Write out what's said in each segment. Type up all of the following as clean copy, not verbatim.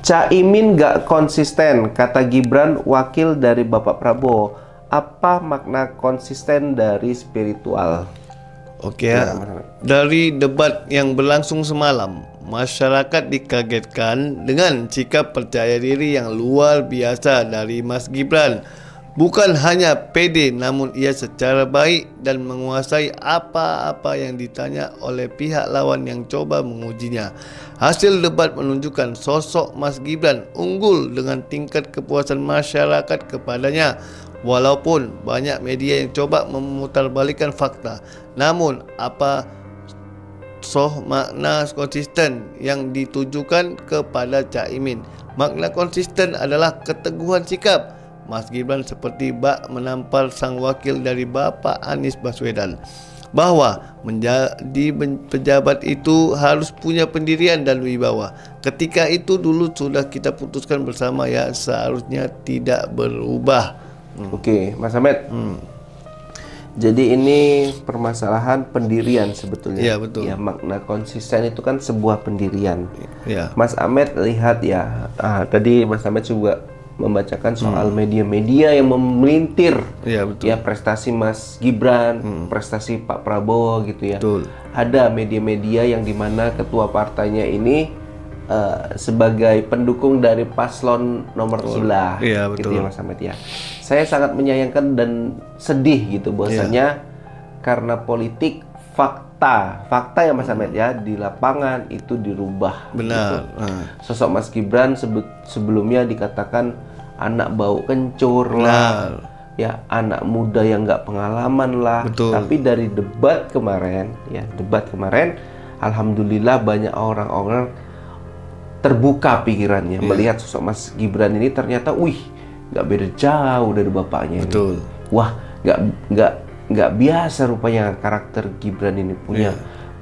Caimin gak konsisten, kata Gibran, wakil dari Bapak Prabowo. Apa makna konsisten dari spiritual? Oke ya. Dari debat yang berlangsung semalam, masyarakat dikagetkan dengan sikap percaya diri yang luar biasa dari Mas Gibran. Bukan hanya pede, namun ia secara baik dan menguasai apa-apa yang ditanya oleh pihak lawan yang coba mengujinya. Hasil debat menunjukkan sosok Mas Gibran unggul dengan tingkat kepuasan masyarakat kepadanya. Walaupun banyak media yang coba memutarbalikkan fakta, namun apa makna konsisten yang ditujukan kepada Caimin? Makna konsisten adalah keteguhan sikap Mas Gibran seperti bak menampar sang wakil dari Bapak Anies Baswedan, bahwa menjadi pejabat itu harus punya pendirian dan wibawa. Ketika itu dulu sudah kita putuskan bersama ya, seharusnya tidak berubah. Oke, Mas Ahmed. Jadi ini permasalahan pendirian sebetulnya. Iya, betul. Ya, makna konsisten itu kan sebuah pendirian. Ya. Mas Ahmed lihat ya, tadi Mas Ahmed juga membacakan soal media-media yang memelintir Iya, betul. ya prestasi Mas Gibran, prestasi Pak Prabowo gitu ya. Betul. Ada media-media yang dimana ketua partainya ini sebagai pendukung dari paslon nomor sebelah, Iya, gitu betul. ya Mas Ahmed ya. Saya sangat menyayangkan dan sedih gitu bahwasanya karena politik fakta ya Mas Ahmed ya, di lapangan itu dirubah. Benar. Gitu. Sosok Mas Gibran sebelumnya dikatakan anak bau kencur lah, ya anak muda yang nggak pengalaman lah. Betul. Tapi dari debat kemarin, alhamdulillah banyak orang-orang terbuka pikirannya melihat sosok Mas Gibran ini ternyata, nggak beda jauh dari bapaknya. Betul. Ini. Wah, nggak biasa rupanya karakter Gibran ini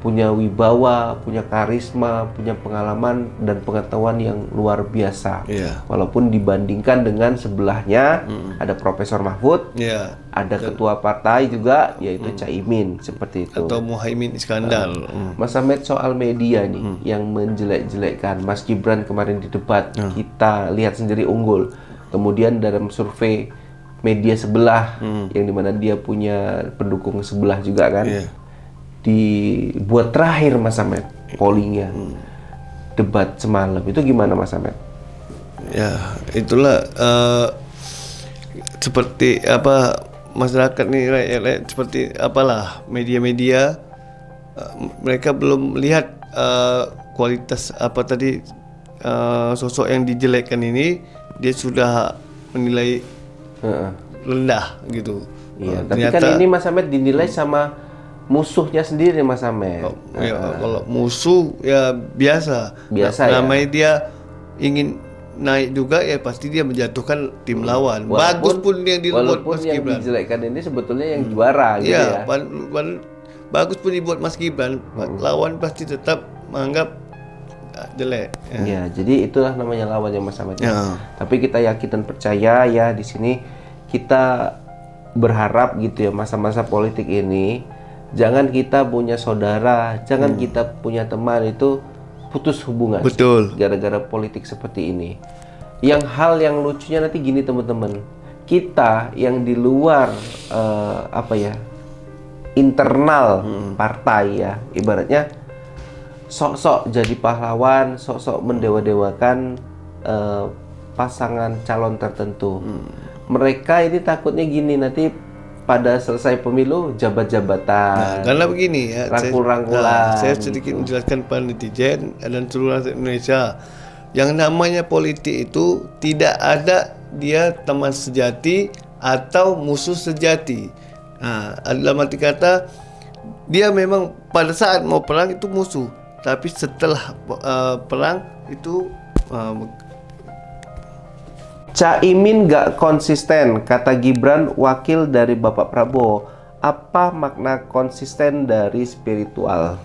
punya wibawa, punya karisma, punya pengalaman dan pengetahuan yang luar biasa. Walaupun dibandingkan dengan sebelahnya ada Profesor Mahfud, ada ketua partai juga yaitu Caimin seperti itu. Atau Muhaimin Iskandar. Mas Ahmed, soal media nih yang menjelek-jelekkan Mas Gibran kemarin di debat, kita lihat sendiri unggul. Kemudian dalam survei media sebelah yang dimana dia punya pendukung sebelah juga kan, dibuat terakhir Mas Ahmed pollingnya debat semalam itu gimana Mas Ahmed? Ya itulah seperti apa masyarakat nih rakyat seperti apalah media-media mereka belum lihat kualitas apa tadi sosok yang dijelekkan ini, dia sudah menilai rendah gitu. Iya, tapi kan ini Mas Ahmed dinilai sama musuhnya sendiri Mas Ahmed. Kalau musuh ya biasa namanya dia ingin naik juga ya pasti dia menjatuhkan tim lawan. Bagus pun yang dibuat Mas Gibran. Dijelekkan ini sebetulnya yang juara gitu ya. Bagus pun dibuat Mas Gibran, lawan pasti tetap menganggap jelek. Ya, jadi itulah namanya lawannya Mas Ahmed. Tapi kita yakin dan percaya ya di sini kita berharap gitu ya, masa-masa politik ini jangan kita punya saudara, jangan kita punya teman itu putus hubungan. Betul. Gara-gara politik seperti ini. Hal yang lucunya nanti gini teman-teman, kita yang di luar internal partai ya, ibaratnya sok-sok jadi pahlawan, sok-sok mendewa-dewakan pasangan calon tertentu. Mereka ini takutnya gini, nanti pada selesai pemilu jabat-jabatan. Karena begini ya, rangkul-rangkulan. Saya sedikit menjelaskan pada netizen dan seluruh rakyat Indonesia. Yang namanya politik itu tidak ada dia teman sejati atau musuh sejati. Dalam arti kata dia memang pada saat mau perang itu musuh, tapi setelah perang itu Caimin gak konsisten, kata Gibran, wakil dari Bapak Prabowo. Apa makna konsisten dari spiritual?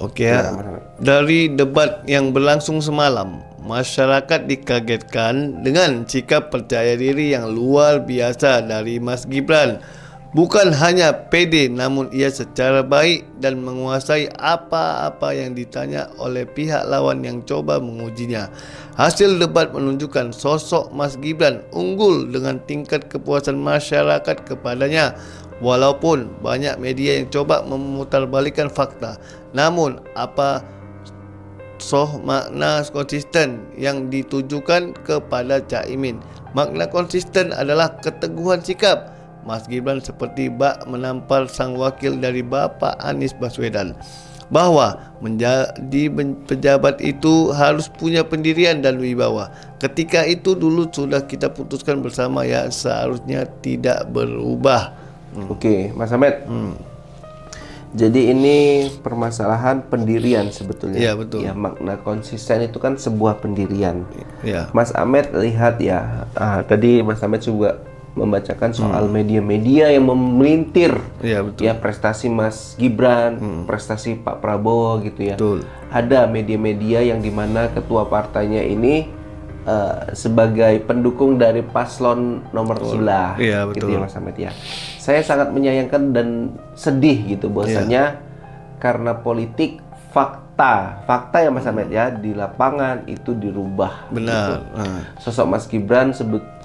Oke ya. Dari debat yang berlangsung semalam, masyarakat dikagetkan dengan sikap percaya diri yang luar biasa dari Mas Gibran. bukan hanya pede, namun ia secara baik dan menguasai apa-apa yang ditanya oleh pihak lawan yang coba mengujinya. Hasil debat menunjukkan sosok Mas Gibran unggul dengan tingkat kepuasan masyarakat kepadanya. Walaupun banyak media yang coba memutarbalikkan fakta, namun apa makna konsisten yang ditujukan kepada Caimin. Makna konsisten adalah keteguhan sikap Mas Gibran seperti bak menampar sang wakil dari Bapak Anies Baswedan, bahwa menjadi pejabat itu harus punya pendirian dan wibawa. Ketika itu dulu sudah kita putuskan bersama, ya seharusnya tidak berubah. Oke, Mas Ahmed. Jadi ini permasalahan pendirian sebetulnya. Iya, betul. Ya, makna konsisten itu kan sebuah pendirian. Ya. Mas Ahmed lihat ya, tadi Mas Ahmed juga membacakan soal media-media yang memelintir Iya, betul. ya prestasi Mas Gibran, prestasi Pak Prabowo gitu ya. Betul. Ada media-media yang dimana ketua partainya ini sebagai pendukung dari paslon nomor sebelah, Iya, gitu betul. ya Mas Ahmed ya. Saya sangat menyayangkan dan sedih gitu bahwasanya karena politik fakta ya Mas Ahmed ya di lapangan itu dirubah. Benar. Gitu. Sosok Mas Gibran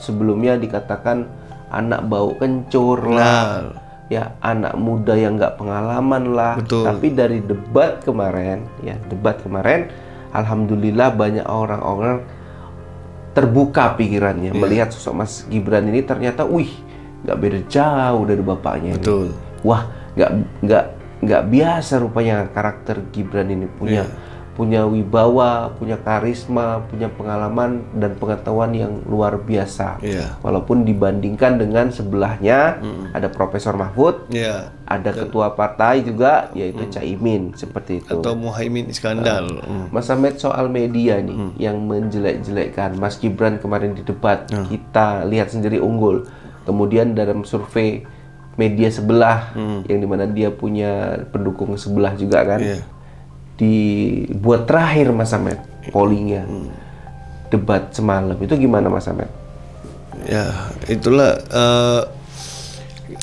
sebelumnya dikatakan anak bau kencur lah, ya anak muda yang nggak pengalaman lah. Betul. Tapi dari debat kemarin, alhamdulillah banyak orang-orang terbuka pikirannya melihat sosok Mas Gibran ini ternyata, nggak beda jauh dari bapaknya. Betul. Ini. Wah, nggak biasa rupanya karakter Gibran ini punya wibawa, punya karisma, punya pengalaman dan pengetahuan yang luar biasa. Walaupun dibandingkan dengan sebelahnya ada Profesor Mahfud, ada ketua partai juga yaitu Caimin seperti itu. Atau Muhaimin Iskandar. Mas Ahmed, soal media nih yang menjelek-jelekkan Mas Gibran kemarin di debat, kita lihat sendiri unggul. Kemudian dalam survei media sebelah yang dimana dia punya pendukung sebelah juga kan, dibuat terakhir Mas Ahmed pollingnya debat semalam itu gimana Mas Ahmed? Ya itulah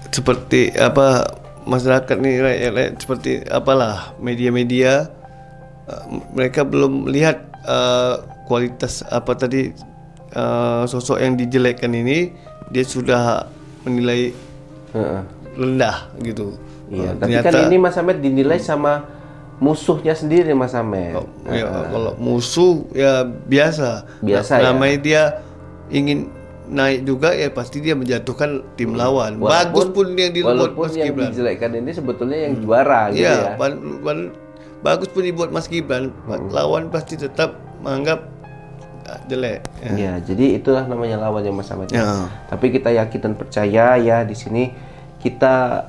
seperti apa masyarakat nih rakyat seperti apalah media-media mereka belum lihat kualitas apa tadi sosok yang dijelekkan ini, dia sudah menilai rendah gitu. Iya, tapi kan ini Mas Ahmed dinilai sama musuhnya sendiri Mas Ahmed. Kalau musuh ya biasa namanya dia ingin naik juga, ya pasti dia menjatuhkan tim lawan. Bagus pun yang dibuat Mas Gibran. Yang dijelekkan ini sebetulnya yang juara gitu ya. Bagus pun dibuat Mas Gibran, lawan pasti tetap menganggap jelek. Ya, jadi itulah namanya lawannya Mas Ahmed. Tapi kita yakin dan percaya ya di sini kita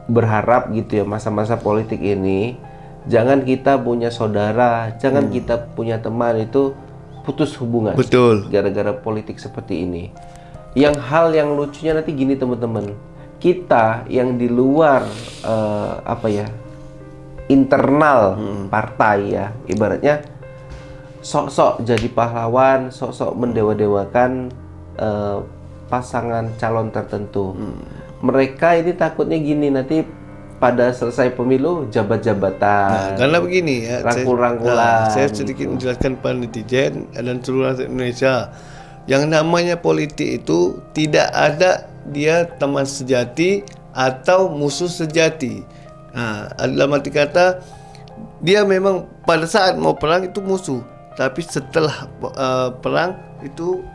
berharap gitu ya, masa-masa politik ini jangan kita punya saudara, jangan kita punya teman itu putus hubungan. Betul. Gara-gara politik seperti ini. Hal yang lucunya nanti gini teman-teman, kita yang di luar internal partai ya, ibaratnya sok-sok jadi pahlawan, sok-sok mendewa-dewakan pasangan calon tertentu. Mereka ini takutnya gini, nanti pada selesai pemilu jabat-jabatan. Karena begini ya, rangkul-rangkulan. Saya sedikit menjelaskan pada netizen dan seluruh rakyat Indonesia. Yang namanya politik itu tidak ada dia teman sejati atau musuh sejati. Dalam arti kata dia memang pada saat mau perang itu musuh, tapi setelah perang itu